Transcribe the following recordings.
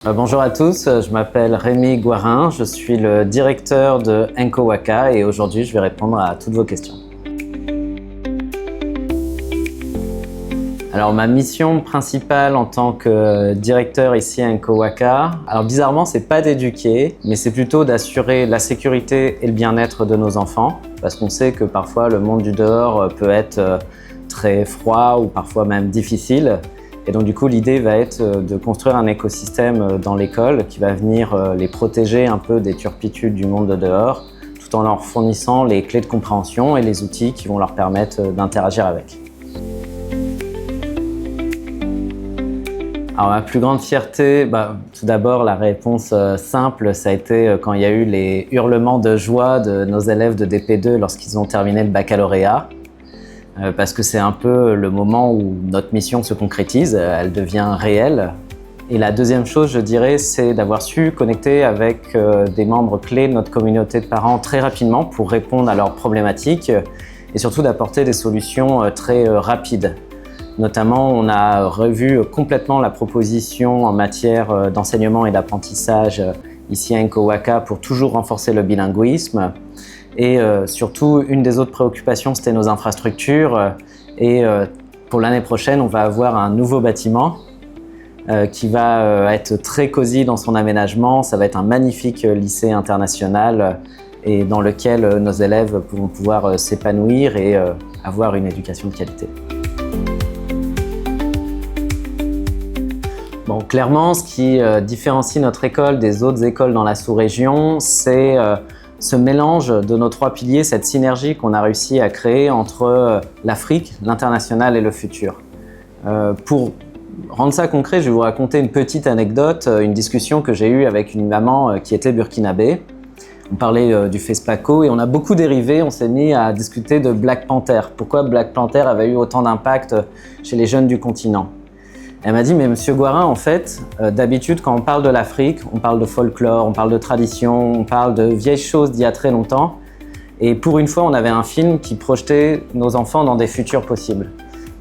Bonjour à tous, je m'appelle Rémi Gouarin, je suis le directeur de Enco Waka et aujourd'hui je vais répondre à toutes vos questions. Alors ma mission principale en tant que directeur ici à Enco Waka, alors bizarrement c'est pas d'éduquer, mais c'est plutôt d'assurer la sécurité et le bien-être de nos enfants, parce qu'on sait que parfois le monde du dehors peut être très froid ou parfois même difficile. Et donc du coup l'idée va être de construire un écosystème dans l'école qui va venir les protéger un peu des turpitudes du monde de dehors, tout en leur fournissant les clés de compréhension et les outils qui vont leur permettre d'interagir avec. Alors ma plus grande fierté, tout d'abord la réponse simple, ça a été quand il y a eu les hurlements de joie de nos élèves de DP2 lorsqu'ils ont terminé le baccalauréat. Parce que c'est un peu le moment où notre mission se concrétise, elle devient réelle. Et la deuxième chose, je dirais, c'est d'avoir su connecter avec des membres clés de notre communauté de parents très rapidement pour répondre à leurs problématiques et surtout d'apporter des solutions très rapides. Notamment, on a revu complètement la proposition en matière d'enseignement et d'apprentissage ici à Enco Waka pour toujours renforcer le bilinguisme. Et surtout, une des autres préoccupations, c'était nos infrastructures. Et pour l'année prochaine, on va avoir un nouveau bâtiment qui va être très cosy dans son aménagement. Ça va être un magnifique lycée international et dans lequel nos élèves vont pouvoir s'épanouir et avoir une éducation de qualité. Bon, clairement, ce qui différencie notre école des autres écoles dans la sous-région, c'est ce mélange de nos trois piliers, cette synergie qu'on a réussi à créer entre l'Afrique, l'international et le futur. Pour rendre ça concret, je vais vous raconter une petite anecdote, une discussion que j'ai eue avec une maman qui était burkinabé. On parlait du FESPACO et on a beaucoup dérivé, on s'est mis à discuter de Black Panther. Pourquoi Black Panther avait eu autant d'impact chez les jeunes du continent? Elle m'a dit, mais monsieur Gouarin, en fait, d'habitude, quand on parle de l'Afrique, on parle de folklore, on parle de tradition, on parle de vieilles choses d'il y a très longtemps. Et pour une fois, on avait un film qui projetait nos enfants dans des futurs possibles.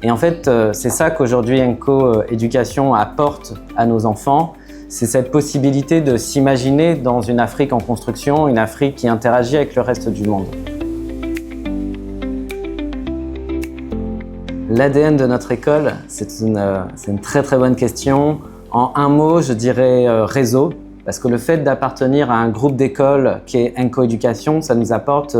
Et en fait, c'est ça qu'aujourd'hui Enco Éducation apporte à nos enfants. C'est cette possibilité de s'imaginer dans une Afrique en construction, une Afrique qui interagit avec le reste du monde. L'ADN de notre école, c'est une très très bonne question. En un mot, je dirais réseau, parce que le fait d'appartenir à un groupe d'écoles qui est Enco Éducation, ça nous apporte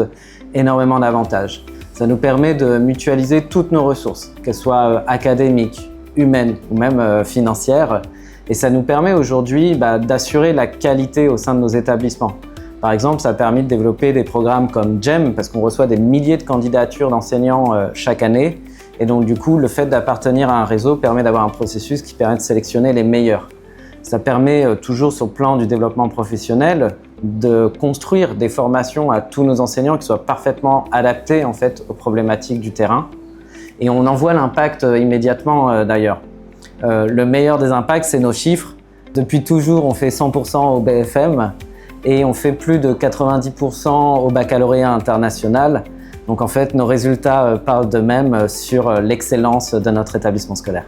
énormément d'avantages. Ça nous permet de mutualiser toutes nos ressources, qu'elles soient académiques, humaines ou même financières. Et ça nous permet aujourd'hui d'assurer la qualité au sein de nos établissements. Par exemple, ça a permis de développer des programmes comme GEM, parce qu'on reçoit des milliers de candidatures d'enseignants chaque année. Et donc du coup, le fait d'appartenir à un réseau permet d'avoir un processus qui permet de sélectionner les meilleurs. Ça permet toujours sur le plan du développement professionnel de construire des formations à tous nos enseignants qui soient parfaitement adaptés en fait aux problématiques du terrain. Et on en voit l'impact immédiatement d'ailleurs. Le meilleur des impacts, c'est nos chiffres. Depuis toujours, on fait 100% au BFM et on fait plus de 90% au baccalauréat international. Donc en fait, nos résultats parlent d'eux-mêmes sur l'excellence de notre établissement scolaire.